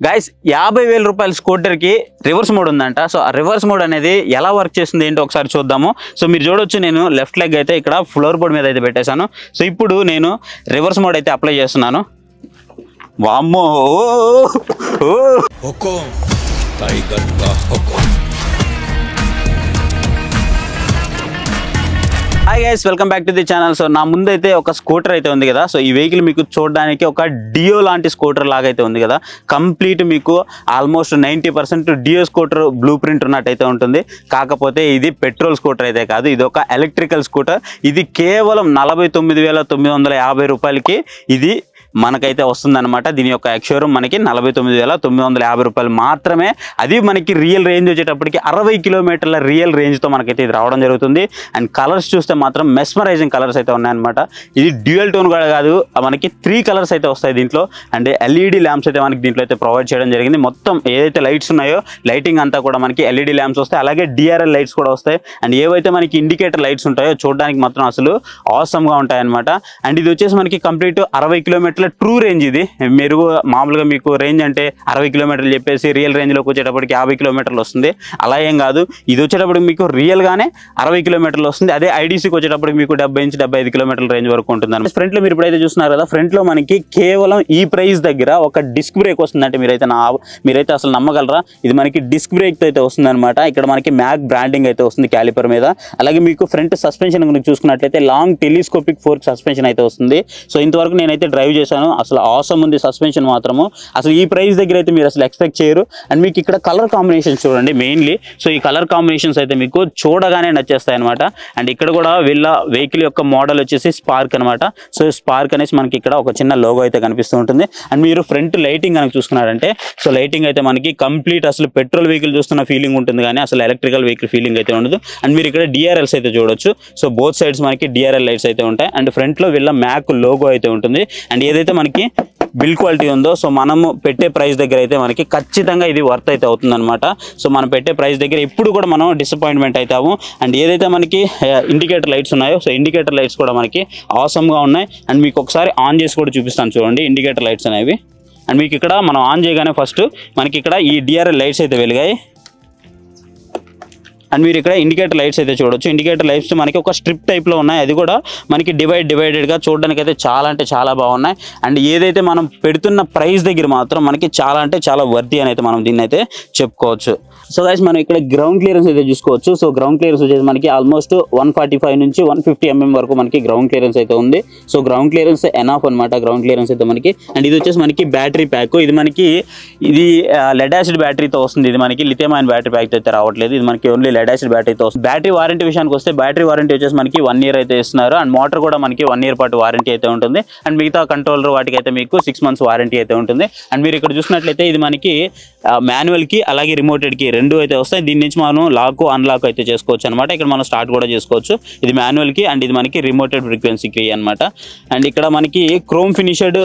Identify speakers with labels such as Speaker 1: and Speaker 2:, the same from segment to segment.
Speaker 1: Guys 50,000 రూపాయల scooter కి reverse mode ఉందంట. సో ఆ రివర్స్ మోడ్ అనేది ఎలా వర్క్ చేస్తుంది ఏంటో ఒకసారి చూద్దాము. సో మీరు చూడొచ్చు, నేను లెఫ్ట్ లెగ్ అయితే ఇక్కడ ఫ్లోర్ బోర్డ్ మీద అయితే పెట్టేశాను. సో ఇప్పుడు నేను రివర్స్ మోడ్ అయితే అప్లై చేస్తున్నాను. వామ్మో hi guys, welcome back to the channel. So నా ముందు అయితే ఒక స్కూటర్ అయితే ఉంది కదా. సో ఈ వెహికల్ మీకు చూడడానికి ఒక డియో లాంటి స్కూటర్ లాగా అయితే ఉంది కదా. కంప్లీట్ మీకు ఆల్మోస్ట్ 90% డియో స్కూటర్ బ్లూ ప్రింట్ ఉన్నట్టయితే ఉంటుంది. కాకపోతే ఇది పెట్రోల్ స్కూటర్ అయితే కాదు, ఇది ఒక ఎలక్ట్రికల్ స్కూటర్. ఇది కేవలం 49,950 రూపాయలకి ఇది మనకైతే వస్తుందన్నమాట. దీని యొక్క ఎక్స్షోరూమ్ మనకి 49,950 రూపాయలు మాత్రమే. అది మనకి రియల్ రేంజ్ వచ్చేటప్పటికి 60 కిలోమీటర్ల రియల్ రేంజ్తో మనకైతే ఇది రావడం జరుగుతుంది. అండ్ కలర్స్ చూస్తే మాత్రం మెస్మరైజింగ్ కలర్స్ అయితే ఉన్నాయన్నమాట. ఇది డ్యూయల్ టోన్ కూడా కాదు, మనకి 3 కలర్స్ అయితే వస్తాయి దీంట్లో. అండ్ ఎల్ఈడి ల్యాంప్స్ అయితే మనకి దీంట్లో అయితే ప్రొవైడ్ చేయడం జరిగింది. మొత్తం ఏదైతే లైట్స్ ఉన్నాయో లైటింగ్ అంతా కూడా మనకి ఎల్ఈడి ల్యాంప్స్ వస్తాయి, అలాగే డిఆర్ఎల్ లైట్స్ కూడా వస్తాయి. అండ్ ఏవైతే మనకి ఇండికేటర్ లైట్స్ ఉంటాయో చూడడానికి మాత్రం అసలు ఆసమ్గా ఉంటాయి అనమాట. అండ్ ఇది వచ్చేసి మనకి కంప్లీట్ 60 కిలోమీటర్ల ట్రూ రేంజ్. ఇది మీరు మామూలుగా మీకు రేంజ్ అంటే 60 కిలోమీటర్లు చెప్పేసి రియల్ రేంజ్లోకి వచ్చేటప్పటికి 50 కిలోమీటర్లు వస్తుంది. అలా ఏం కాదు, ఇది వచ్చేటప్పటికి మీకు రియల్గానే 60 కిలోమీటర్లు వస్తుంది. అదే ఐడీసీకి వచ్చేటప్పటికి మీకు 70 నుంచి 75 కిలోమీటర్ల రేంజ్ వరకు ఉంటుంది అనమాట. ఫ్రంట్లో మీరు ఇప్పుడైతే చూస్తున్నారు కదా, ఫ్రంట్లో మనకి కేవలం ఈ ప్రైస్ దగ్గర ఒక డిస్క్ బ్రేక్ వస్తుంది. అంటే మీరైతే అసలు నమ్మగలరా, ఇది మనకి డిస్క్ బ్రేక్ అయితే వస్తుంది అనమాట. ఇక్కడ మనకి మ్యాక్ బ్రాండింగ్ అయితే వస్తుంది క్యాలిపర్ మీద. అలాగే మీకు ఫ్రంట్ సస్పెన్షన్ గురించి చూసుకున్నట్లయితే లాంగ్ టెలిస్కోపిక్ ఫోర్క్ సస్పెన్షన్ అయితే వస్తుంది. సో ఇంతవరకు నేనైతే డ్రైవ్ చేశాను, అసలు ఆసమ్ ఉంది సస్పెన్షన్ మాత్రము. అసలు ఈ ప్రైస్ దగ్గర అయితే మీరు అసలు ఎక్స్పెక్ట్ చేయరు. అండ్ మీకు ఇక్కడ కలర్ కాంబినేషన్స్ చూడండి మెయిన్లీ. సో ఈ కలర్ కాంబినేషన్స్ అయితే మీకు చూడగానే నచ్చేస్తాయి అనమాట. అండ్ ఇక్కడ కూడా వీళ్ళ వెహికల్ యొక్క మోడల్ వచ్చేసి స్పార్క్ అనమాట. సో స్పార్క్ అనేసి మనకి ఇక్కడ ఒక చిన్న లోగో అయితే కనిపిస్తూ ఉంటుంది. అండ్ మీరు ఫ్రంట్ లైటింగ్ కనుక చూసుకున్నారంటే, సో లైటింగ్ అయితే మనకి కంప్లీట్ అసలు పెట్రోల్ వెహికల్ చూస్తున్న ఫీలింగ్ ఉంటుంది, కానీ అసలు ఎలక్ట్రికల్ వెహికల్ ఫీలింగ్ అయితే ఉండదు. అండ్ మీరు ఇక్కడ డిఆర్ఎల్స్ అయితే చూడొచ్చు. సో బోత్ సైడ్స్ మనకి డిఆర్ఎల్ లైట్స్ అయితే ఉంటాయి. అండ్ ఫ్రంట్లో వీళ్ళ మ్యాక్ లోగో అయితే ఉంటుంది. అండ్ ఏదైతే మనకి బిల్ క్వాలిటీ ఉందో, సో మనము పెట్టే ప్రైస్ దగ్గర అయితే మనకి ఖచ్చితంగా ఇది వర్త్ అయితే అవుతుంది అనమాట. సో మనం పెట్టే ప్రైస్ దగ్గర ఎప్పుడు కూడా మనం డిసప్పాయింట్మెంట్ అవుతాము. అండ్ ఏదైతే మనకి ఇండికేటర్ లైట్స్ ఉన్నాయో, సో ఇండికేటర్ లైట్స్ కూడా మనకి ఆసమ్గా ఉన్నాయి. అండ్ మీకు ఒకసారి ఆన్ చేసి కూడా చూపిస్తాను చూడండి ఇండికేటర్ లైట్స్ అనేవి. అండ్ మీకు ఇక్కడ మనం ఆన్ చేయగానే ఫస్ట్ మనకి ఇక్కడ ఈ డిఆర్ఎల్ లైట్స్ అయితే వెలిగాయి. అండ్ మీరు ఇక్కడ ఇండికేటర్ లైట్స్ అయితే చూడొచ్చు. ఇండికేటర్ లైట్స్ మనకి ఒక స్ట్రిప్ టైప్లో ఉన్నాయి. అది కూడా మనకి డివైడెడ్గా చూడడానికి అయితే చాలా అంటే చాలా బాగున్నాయి. అండ్ ఏదైతే మనం పెడుతున్న ప్రైస్ దగ్గర మాత్రం మనకి చాలా అంటే చాలా వర్తీ అని అయితే మనం దీన్ని అయితే చెప్పుకోవచ్చు. సో గైస్ మనం ఇక్కడ గ్రౌండ్ క్లియరెన్స్ అయితే చూసుకోవచ్చు. సో గ్రౌండ్ క్లియరెన్స్ వచ్చేసి మనకి ఆల్మోస్ట్ 145 నుంచి 150 mm వరకు మనకి గ్రౌండ్ క్లియరెన్స్ అయితే ఉంది. సో గ్రౌండ్ క్లియరెన్స్ ఎనాఫ్ అనమాట, గ్రౌండ్ క్లియరెన్స్ అయితే మనకి. అండ్ ఇది వచ్చేసి మనకి బ్యాటరీ ప్యాక్. ఇది మనకి లెడ్ యాసిడ్ బ్యాటరీతో వస్తుంది. ఇది మనకి లిథియం అయన్ బ్యాటరీ ప్యాక్ అయితే రావట్లేదు. ఇది మనకి ఓన్లీ లెడ్ యాసిడ్ బ్యాటరీతో వస్తుంది. బ్యాటరీ వారంటీ విషయానికి వస్తే బ్యాటరీ వారంటీ వచ్చేసి మనకి 1 year అయితే ఇస్తున్నారు. అండ్ మోటార్ కూడా మనకి 1 year పాటు వారంటీ అయితే ఉంటుంది. అండ్ మిగతా కంట్రోలర్ వాటికి అయితే మీకు 6 months వారంటీ అయితే ఉంటుంది. అండ్ మీరు ఇక్కడ చూసినట్లయితే ఇది మనకి మాన్యువల్కి అలాగే రిమోటెడ్కి రెండు అయితే వస్తాయి. దీని నుంచి మనం లాక్ అన్లాక్ అయితే చేసుకోవచ్చు అనమాట. ఇక్కడ మనం స్టార్ట్ కూడా చేసుకోవచ్చు. ఇది మాన్యువల్కి అండ్ ఇది మనకి రిమోటెడ్ ఫ్రీక్వెన్సీకి అనమాట. అండ్ ఇక్కడ మనకి క్రోమ్ ఫినిషెడ్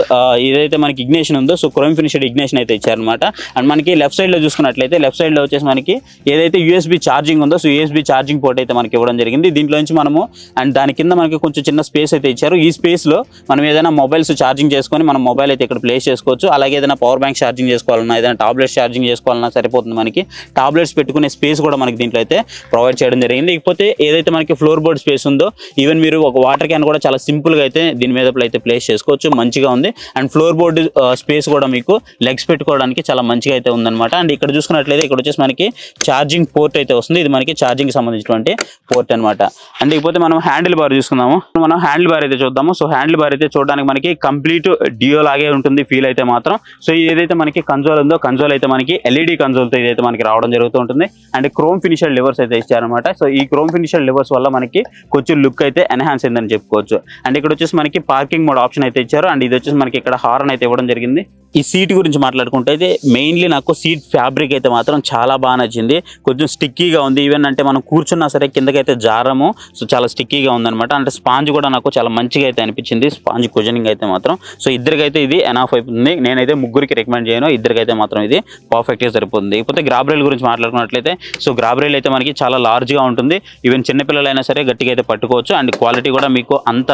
Speaker 1: ఏదైతే మనకి ఇగ్నిషన్ ఉందో, సో క్రోమ్ ఫినిషెడ్ ఇగ్నిషన్ అయితే ఇచ్చారనమాట. అండ్ మనకి లెఫ్ట్ సైడ్లో చూసుకున్నట్లయితే లెఫ్ట్ సైడ్లో వచ్చేసి మనకి ఏదైతే యూఎస్బీ ఛార్జింగ్ ఉందో, సో యూఎస్బీ ఛార్జింగ్ పోర్ట్ అయితే మనకి ఇవ్వడం జరిగింది. దీంట్లో నుంచి మనము అండ్ దాని కింద మనకి కొంచెం చిన్న స్పేస్ అయితే ఇచ్చారు. ఈ స్పేస్లో మనం ఏదైనా మొబైల్స్ ఛార్జింగ్ చేసుకొని మనం మొబైల్ అయితే ఇక్కడ ప్లేస్ చేసుకోవచ్చు. అలాగే ఏదైనా పవర్ బ్యాంక్ ఛార్జింగ్ చేసుకోవాలన్నా, ఏదైనా టాబ్లెట్స్ ఛార్జింగ్ చేసుకోవాలన్నా సరిపోతుంది. మనకి టాబ్లెట్స్ పెట్టుకునే స్పేస్ కూడా మనకి దీంట్లో అయితే ప్రొవైడ్ చేయడం జరిగింది. ఇకపోతే ఏదైతే మనకి ఫ్లోర్ బోర్డ్ స్పేస్ ఉందో, ఈవెన్ మీరు ఒక వాటర్ క్యాన్ కూడా చాలా సింపుల్గా అయితే దీని మీద అయితే ప్లేస్ చేసుకోవచ్చు, మంచిగా ఉంది. అండ్ ఫ్లోర్ బోర్డ్ స్పేస్ కూడా మీకు లెగ్స్ పెట్టుకోవడానికి చాలా మంచిగా అయితే ఉందన్నమాట. అండ్ ఇక్కడ చూసుకున్నట్లయితే ఇక్కడ వచ్చేసి మనకి ఛార్జింగ్ పోర్ట్ అయితే వస్తుంది. ఇది మనకి ఛార్జింగ్ సంబంధించినటువంటి పోర్ట్ అనమాట. అండ్ ఇకపోతే మనం హ్యాండిల్ బార్ చూసుకుందాము. మనం హ్యాండిల్ బార్ అయితే చూద్దాము. సో హ్యాండిల్ బార్ అయితే చూడడానికి మనకి కంప్లీట్ డియో లాగే ఉంటుంది ఫీల్ అయితే మాత్రం. సో ఏదైతే మనకి కన్సోల్ ఉందో, కన్సోల్ అయితే మనకి ఎల్ఈడి కన్సోల్తో ఇదైతే మనకి రావడం జరుగుతూ ఉంటుంది. అండ్ క్రోమ్ ఫినిషెడ్ లివర్స్ అయితే ఇచ్చారనమాట. సో ఈ క్రోమ్ ఫినిషెడ్ లివర్స్ వల్ల మనకి కొంచెం లుక్ అయితే ఎన్హాన్స్ అయిందని చెప్పుకోవచ్చు. అండ్ ఇక్కడ వచ్చేసి మనకి పార్కింగ్ మోడ్ ఆప్షన్ అయితే ఇచ్చారు. అండ్ ఇది వచ్చేసి మనకి ఇక్కడ హార్న్ అయితే ఇవ్వడం జరిగింది. ఈ సీట్ గురించి మాట్లాడుకుంటే అయితే మెయిన్లీ నాకు సీట్ ఫ్యాబ్రిక్ అయితే మాత్రం చాలా బాగా నచ్చింది. కొంచెం స్టిక్కీగా ఉంది. ఈవెన్ అంటే మనం కూర్చున్నా సరే కిందకైతే జారము. సో చాలా స్టిక్కీగా ఉందన్నమాట. అంటే స్పాంజ్ కూడా నాకు చాలా మంచిగా అయితే అనిపించింది, స్పాంజ్ కుజనింగ్ అయితే మాత్రం. సో ఇద్దరికైతే ఇది ఎనాఫ్ అయిపోతుంది. నేనైతే ముగ్గురికి రికమెండ్ చేయను, ఇద్దరికైతే మాత్రం ఇది పర్ఫెక్ట్గా సరిపోతుంది. ఇకపోతే గ్రాబ్ రైల్ గురించి మాట్లాడుకున్నట్లయితే, సో గ్రాబ్ రైల్ అయితే మనకి చాలా లార్జ్గా ఉంటుంది. ఈవెన్ చిన్నపిల్లలైనా సరే గట్టిగా అయితే పట్టుకోవచ్చు. అండ్ క్వాలిటీ కూడా మీకు అంత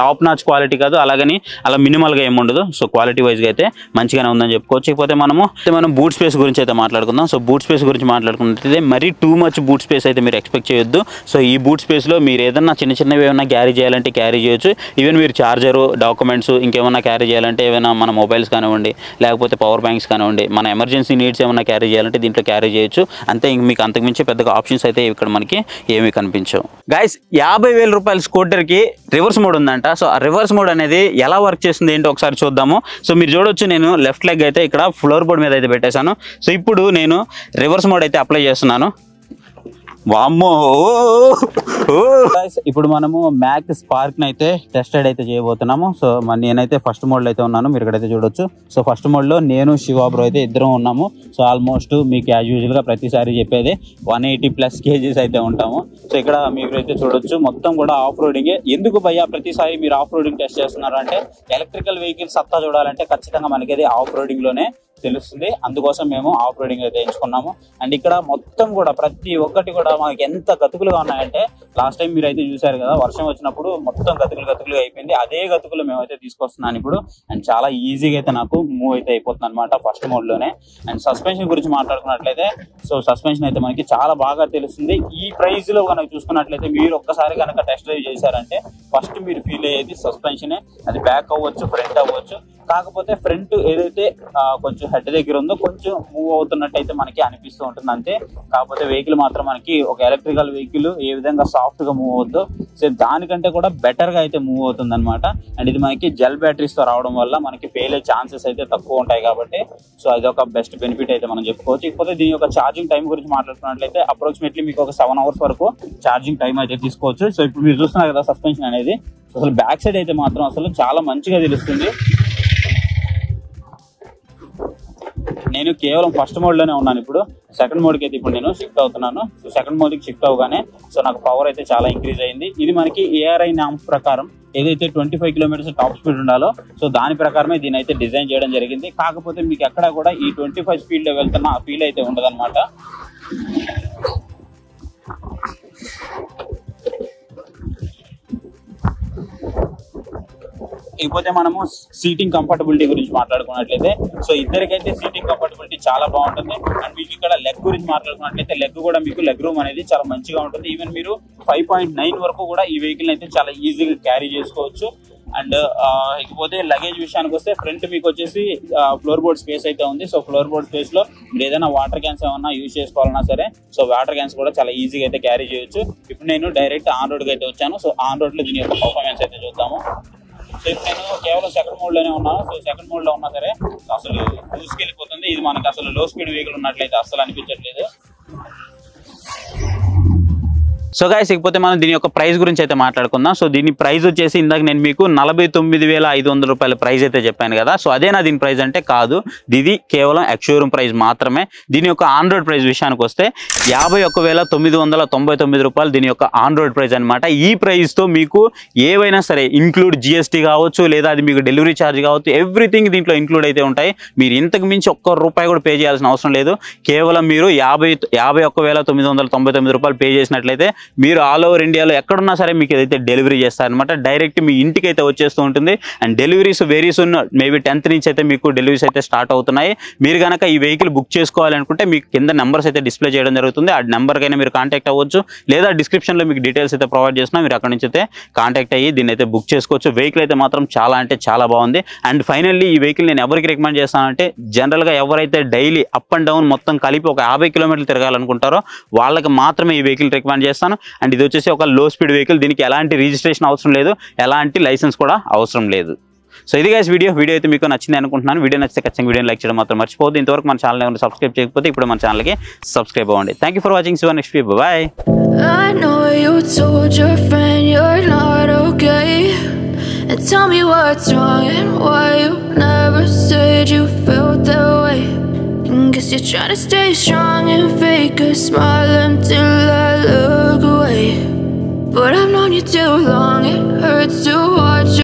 Speaker 1: టాప్ నాచ్ క్వాలిటీ కాదు, అలాగని అలా మినిమల్గా ఏమి ఉండదు. సో క్వాలిటీ వైజ్గా అయితే మంచిగానే ఉందని చెప్పుకోవచ్చు. ఇకపోతే మనం బూట్ స్పేస్ గురించి అయితే మాట్లాడుకుందాం. సో బూట్ స్పేస్ గురించి మాట్లాడుకుంటే మరీ టూ మచ్ బూట్ స్పేస్ అయితే మీరు ఎక్స్పెక్ట్ చేయొద్దు. సో ఈ బూట్ స్పేస్లో మీరు ఏదన్నా చిన్నవి ఏమైనా క్యారీ చేయాలంటే క్యారీ చేయొచ్చు. ఈవెన్ మీరు చార్జరు, డాక్యుమెంట్స్ ఇంకేమైనా క్యారీ చేయాలంటే ఏమైనా మన మొబైల్స్ కానివ్వండి, లేకపోతే పవర్ బ్యాంక్స్ కానివ్వండి, మన ఎమర్జెన్సీ నీడ్స్ ఏమైనా క్యారీ చేయాలంటే దీంట్లో క్యారీ చేయొచ్చు. అంతే, మీకు అంతకుమించి పెద్దగా ఆప్షన్స్ అయితే ఇక్కడ మనకి ఏమీ కనిపించవు. గైస్, 50,000 రూపాయల స్కూటర్కి రివర్స్ మోడ్ ఉందంట. సో ఆ రివర్స్ మోడ్ అనేది ఎలా వర్క్ చేస్తుంది ఏంటో ఒకసారి చూద్దాము. సో మీరు చూడొచ్చు, నేను లెఫ్ట్ లెగ్ అయితే ఇక్కడ ఫ్లోర్ బోర్డ్ మీద అయితే పెట్టేశాను. సో ఇప్పుడు నేను రివర్స్ మోడ్ అయితే అప్లై చేస్తున్నాను. వామ్మో, ఇప్పుడు మనము మ్యాక్ స్పార్క్ అయితే టెస్ట్ రైడ్ అయితే చేయబోతున్నాము. సో నేనైతే ఫస్ట్ మోడ్లో అయితే ఉన్నాను, మీరు ఇక్కడైతే చూడొచ్చు. సో ఫస్ట్ మోడ్లో నేను శివ బ్రో అయితే ఇద్దరం ఉన్నాము. సో ఆల్మోస్ట్ మీకు యాజ్ యూజువల్గా ప్రతిసారి చెప్పేది 180+ kgs అయితే ఉంటాము. సో ఇక్కడ మీరైతే చూడొచ్చు, మొత్తం కూడా ఆఫ్ రోడింగే. ఎందుకు భయ్యా ప్రతిసారి మీరు ఆఫ్ రోడింగ్ టెస్ట్ చేస్తున్నారు అంటే, ఎలక్ట్రికల్ వెహికల్ సత్తా చూడాలంటే ఖచ్చితంగా మనకి అది ఆఫ్ రోడింగ్లోనే తెలుస్తుంది. అందుకోసం మేము ఆఫ్ రోడింగ్ అయితే ఎంచుకున్నాము. అండ్ ఇక్కడ మొత్తం కూడా ప్రతి ఒక్కటి కూడా మనకి ఎంత గతుకులుగా ఉన్నాయంటే, లాస్ట్ టైం మీరు అయితే చూసారు కదా, వర్షం వచ్చినప్పుడు మొత్తం గతుకులుగా అయిపోయింది. అదే గతుకులు మేమైతే తీసుకొస్తున్నాను ఇప్పుడు. అండ్ చాలా ఈజీగా అయితే నాకు మూవ్ అయితే అయిపోతుంది అనమాట ఫస్ట్ మోడ్లోనే. అండ్ సస్పెన్షన్ గురించి మాట్లాడుకున్నట్లయితే, సో సస్పెన్షన్ అయితే మనకి చాలా బాగా తెలుస్తుంది. ఈ ప్రైస్లో కనుక చూసుకున్నట్లయితే మీరు ఒక్కసారి కనుక టెస్ట్ డ్రైవ్ చేశారంటే ఫస్ట్ మీరు ఫీల్ అయ్యేది సస్పెన్షనే. అది బ్యాక్ అవ్వచ్చు, ఫ్రంట్ అవ్వచ్చు. కాకపోతే ఫ్రంట్ ఏదైతే కొంచెం హెడ్ దగ్గర ఉందో కొంచెం మూవ్ అవుతున్నట్టయితే మనకి అనిపిస్తూ ఉంటుంది అంతే. కాకపోతే వెహికల్ మాత్రం మనకి ఒక ఎలక్ట్రికల్ వెహికల్ ఏ విధంగా సాఫ్ట్ గా మూవ్ అవుతుందో సో దానికంటే కూడా బెటర్ గా అయితే మూవ్ అవుతుంది అనమాట. అండ్ ఇది మనకి జెల్ బ్యాటరీస్ తో రావడం వల్ల మనకి ఫెయిల్ అయ్యే ఛాన్సెస్ అయితే తక్కువ ఉంటాయి కాబట్టి సో అది ఒక బెస్ట్ బెనిఫిట్ అయితే మనం చెప్పుకోవచ్చు. ఇకపోతే దీని యొక్క ఛార్జింగ్ టైం గురించి మాట్లాడుకున్నట్లయితే అప్రాక్సిమేట్లీ మీకు ఒక 7 hours వరకు ఛార్జింగ్ టైం అయితే తీసుకోవచ్చు. సో ఇప్పుడు మీరు చూస్తున్నారు కదా సస్పెన్షన్ అనేది, అసలు బ్యాక్ సైడ్ అయితే మాత్రం అసలు చాలా మంచిగా తెలుస్తుంది. నేను కేవలం ఫస్ట్ మోడ్ లోనే ఉన్నాను. ఇప్పుడు సెకండ్ మోడ్కి అయితే ఇప్పుడు నేను షిఫ్ట్ అవుతున్నాను. సో సెకండ్ మోడ్కి షిఫ్ట్ అవగానే సో నాకు పవర్ అయితే చాలా ఇంక్రీజ్ అయింది. ఇది మనకి ARI నామ్స్ ప్రకారం ఏదైతే 25 km టాప్ స్పీడ్ ఉండాలో సో దాని ప్రకారమే దీని అయితే డిజైన్ చేయడం జరిగింది. కాకపోతే మీకు ఎక్కడ కూడా ఈ 25 స్పీడ్ లో వెళ్తున్న ఆ ఫీల్ అయితే ఉండదన్నమాట. ఇకపోతే మనము సీటింగ్ కంఫర్టబిలిటీ గురించి మాట్లాడుకున్నట్లయితే సో ఇద్దరికైతే సీటింగ్ కంఫర్టబిలిటీ చాలా బాగుంటుంది. అండ్ మీకు ఇక్కడ లెగ్ గురించి మాట్లాడుకున్నట్లయితే లెగ్ కూడా మీకు లెగ్ రూమ్ అనేది చాలా మంచిగా ఉంటుంది. ఈవెన్ మీరు 5.9 వరకు కూడా ఈ వెహికల్ అయితే చాలా ఈజీగా క్యారీ చేసుకోవచ్చు. అండ్ ఇకపోతే లగేజ్ విషయానికి వస్తే ఫ్రంట్ మీకు వచ్చేసి ఫ్లోర్ బోర్డ్ స్పేస్ అయితే ఉంది. సో ఫ్లోర్ బోర్డ్ స్పేస్ లో మీరు ఏదైనా వాటర్ క్యాన్స్ ఏమన్నా యూజ్ చేసుకోవాలన్నా సరే సో వాటర్ క్యాన్స్ కూడా చాలా ఈజీగా అయితే క్యారీ చేయొచ్చు. ఇప్పుడు నేను డైరెక్ట్ ఆన్ రోడ్ కి అయితే వచ్చాను. సో ఆన్ రోడ్ లో దీని యొక్క పర్ఫార్మెన్స్ అయితే చూద్దాము. సో ఇప్పుడు నేను కేవలం సెకండ్ మోడ్ లోనే ఉన్నాను. సో సెకండ్ మోడ్ లో ఉన్నా సరే అసలు దూసుకెళ్ళిపోతుంది. ఇది మనకు అసలు లో స్పీడ్ వెహికల్ ఉన్నట్లయితే అసలు అనిపించట్లేదు. సో గైస్, ఇకపోతే మనం దీని యొక్క ప్రైస్ గురించి అయితే మాట్లాడుకుందాం. సో దీని ప్రైస్ వచ్చేసి ఇందాక నేను మీకు 49,500 రూపాయల ప్రైస్ అయితే చెప్పాను కదా. సో అదేనా దీని ప్రైస్ అంటే కాదు, ఇది కేవలం ఎక్స్షోరూమ్ ప్రైస్ మాత్రమే. దీని యొక్క ఆన్ రోడ్ ప్రైస్ విషయానికి వస్తే 51,999 రూపాయలు దీని యొక్క ఆన్ రోడ్ ప్రైస్ అనమాట. ఈ ప్రైస్తో మీకు ఏవైనా సరే ఇంక్లూడ్ GST కావచ్చు, లేదా అది మీకు డెలివరీ ఛార్జ్ కావచ్చు, ఎవ్రీథింగ్ దీంట్లో ఇంక్లూడ్ అయితే ఉంటాయి. మీరు ఇంతకు మించి ₹1 కూడా పే చేయాల్సిన అవసరం లేదు. కేవలం మీరు 51,999 రూపాయలు పే చేసినట్లయితే మీరు ఆల్ ఓవర్ ఇండియాలో ఎక్కడున్నా సరే మీకు ఏదైతే డెలివరీ చేస్తారనమాట. డైరెక్ట్ మీ ఇంటికి అయితే వచ్చేస్తూ ఉంటుంది. And deliveries very soon, maybe 10th నుంచి అయితే మీకు డెలివరీస్ అయితే స్టార్ట్ అవుతున్నాయి. మీరు కనుక ఈ వెహికల్ బుక్ చేసుకోవాలనుకుంటే మీకు కింద నెంబర్స్ అయితే డిస్ప్లే చేయడం జరుగుతుంది. ఆ నెంబర్కైనా మీరు కాంటాక్ట్ అవ్వచ్చు, లేదా డిస్క్రిప్షన్లో మీకు డీటెయిల్స్ అయితే ప్రొవైడ్ చేస్తున్నా, మీరు అక్కడ నుంచి అయితే కాంటాక్ట్ అయ్యి దీన్ని అయితే బుక్ చేసుకోవచ్చు. వెహికల్ అయితే మాత్రం చాలా అంటే చాలా బాగుంది. అండ్ ఫైనల్లీ ఈ వెహికల్ నేను ఎవరికి రికమెండ్ చేస్తానంటే, జనరల్గా ఎవరైతే డైలీ అప్ అండ్ డౌన్ మొత్తం కలిపి ఒక 50 కిలోమీటర్లు తిరగాలనుకుంటారో వాళ్ళకి మాత్రమే ఈ వెహికల్ రికమెండ్ చేస్తాను. అండ్ ఇది వచ్చేసి ఒక లో స్పీడ్ వెహికల్, దీనికి ఎలాంటి రిజిస్ట్రేషన్ అవసరం లేదు, ఎలాంటి లైసెన్స్ కూడా అవసరం లేదు. సో ఇది గైస్ వీడియో అయితే మీకు నచ్చింది అనుకుంటున్నాను. వీడియో నచ్చితే ఖచ్చితంగా వీడియోని లైక్ చేయడం మాత్రం మర్చిపోవద్దు. ఇంతవరకు మన ఛానల్ ఏమైనా సబ్స్క్రైబ్ చేయకపోతే ఇప్పుడు మన ఛానల్కి సబ్స్క్రైబ్ అవ్వండి. Thank you for watching. See you next video. Bye. I know you told your friend you're not okay, and tell me what's wrong and why you never said you felt that way. Guess you're trying to stay strong and fake a smile until I look away. But I've known you too long, it hurts to